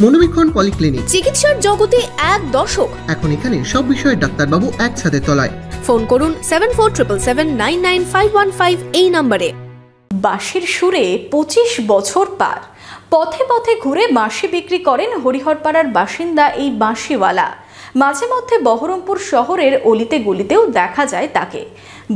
মনোবীক্ষণ polyclinic, চিকিৎসার জগতে এক দশক। এখন এখানে সব বিষয়ে ডাক্তারবাবু এক ছাদের তলায়। ফোন করুন 7477799515 এই নম্বরে। বাঁশির সুরে 25 বছর পার, পথে পথে ঘুরে বাঁশি বিক্রি করেন হরিহরপাড়ার বাসিন্দা এই বাঁশিওয়ালা। মাঝে মধ্যে বহরমপুর শহরের অলিতে গলিতেও দেখা যায় তাকে।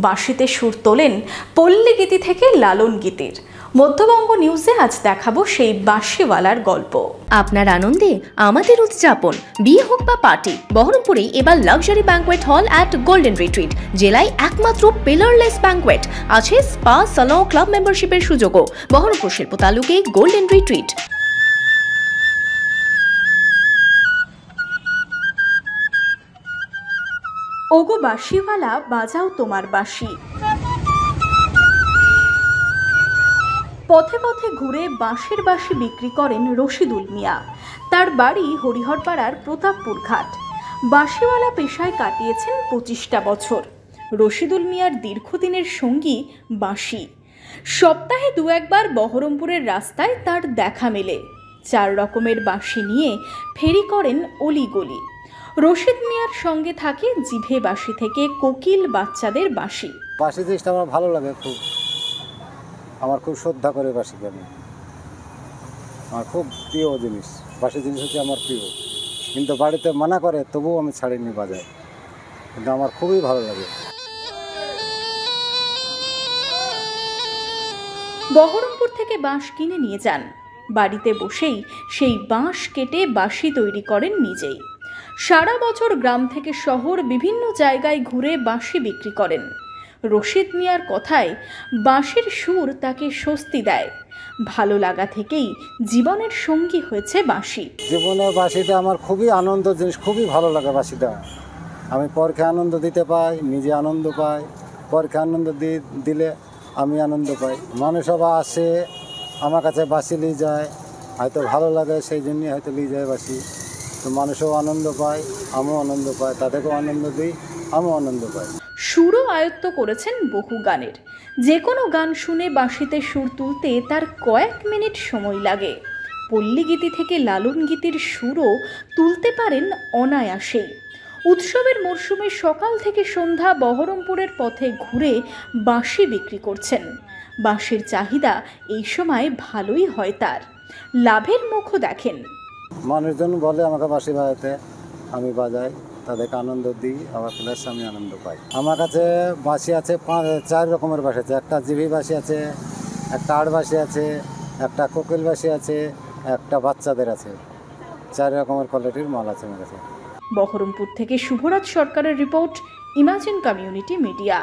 বাঁশিতে সুর তোলেন পল্লী গীতি থেকে লালন গীতির। মধ্যবঙ্গ নিউজে আজ দেখাবো সেই বাঁশিওয়ালার গল্প। আপনার আনন্দে আমাদের উদযাপন। বিয়ে হোক বা পার্টি, বহরমপুরে এবার luxury banquet hall at golden retreat. জেলায় একমাত্র পিলারলেস ব্যাঙ্কোয়েট, আছে স্পা, সালন, ক্লাব মেম্বারশিপের সুযোগও। বহরমপুর শিল্প তালুকে গোল্ডেন রিট্রিট। ওগো বাঁশিওয়ালা, বাজাও তোমার বাঁশি। পথে পথে ঘুরে বাঁশের বাঁশি বিক্রি করেন রশিদুল মিয়া। তার বাড়ি হরিহরপাড়ার প্রতাপপুর ঘাট। বাঁশিওয়ালা পেশায় কাটিয়েছেন 25টা বছর। রশিদুল মিয়ার দীর্ঘদিনের সঙ্গী বাঁশি। সপ্তাহে দু একবার বহরমপুরের রাস্তায় তার দেখা মেলে। 4 রকমের বাঁশি নিয়ে ফেরি করেন অলিগলি। রশিদ মিয়ার সঙ্গে থাকে জিভে বাঁশি থেকে কোকিল বাচ্চাদের বাঁশি। বাঁশি জিনিসটা আমার ভালো লাগে খুব, আমার খুব শ্রদ্ধা করে বাঁশিকে আমি, আমার খুব প্রিয় জিনিস। বাঁশি জিনিস হচ্ছে আমার প্রিয়, কিন্তু বাড়িতে মানা করে তবুও আমি ছাড়িনি বাজায়, কিন্তু আমার খুবই ভালো লাগে। বহরমপুর থেকে বাঁশ কিনে নিয়ে যান। বাড়িতে বসেই সেই বাঁশ কেটে বাঁশি তৈরি করেন নিজেই। সারা বছর গ্রাম থেকে শহর বিভিন্ন জায়গায় ঘুরে বাঁশি বিক্রি করেন। রশিদ মিয়ার কথায় বাঁশির সুর তাকে স্বস্তি দেয়। ভালো লাগা থেকেই জীবনের সঙ্গী হয়েছে বাঁশি। জীবনে বাঁশিটা আমার খুবই আনন্দ জিনিস, খুবই ভালো লাগে বাঁশিটা। আমি পরকে আনন্দ দিতে পাই, নিজে আনন্দ পাই, পরকে আনন্দ দিলে আমি আনন্দ পাই। মানুষ সবাই আসে আমার কাছে বাঁশি নিয়ে যায়, হয়তো ভালো লাগে সেই জন্যই হয়তো নিয়ে যায় বাঁশি। তো মানুষও আনন্দ পায়, আমিও আনন্দ পাই, তাদেরকেও আনন্দ দিই, আমিও আনন্দ পাই। সুরও আয়ত্ত করেছেন বহু গানের। যে কোনো গান শুনে বাঁশিতে সুর তুলতে তার কয়েক মিনিট সময় লাগে। পল্লী গীতি থেকে লালন গীতির সুরও তুলতে পারেন অনায়াসেই। উৎসবের মরশুমে সকাল থেকে সন্ধ্যা বহরমপুরের পথে ঘুরে বাঁশি বিক্রি করছেন। বাঁশির চাহিদা এই সময় ভালোই হয় তার। লাভের মুখও দেখেন। মানুষজন বলে আমাকে বাঁশি বাজাতে, আমি বাজাই, তাদেরকে আনন্দ দিই, আবার প্লাস আমি আনন্দ পাই। আমার কাছে বাঁশি আছে 4 রকমের বাঁশি আছে। একটা জিভি বাঁশি আছে, একটা আড় বাঁশি আছে, একটা কোকিল বাঁশি আছে, একটা বাচ্চাদের আছে। 4 রকমের কোয়ালিটির মাল আছে আমার কাছে। বহরমপুর থেকে শুভরাজ সরকারের রিপোর্ট, ইমাজিন কমিউনিটি মিডিয়া।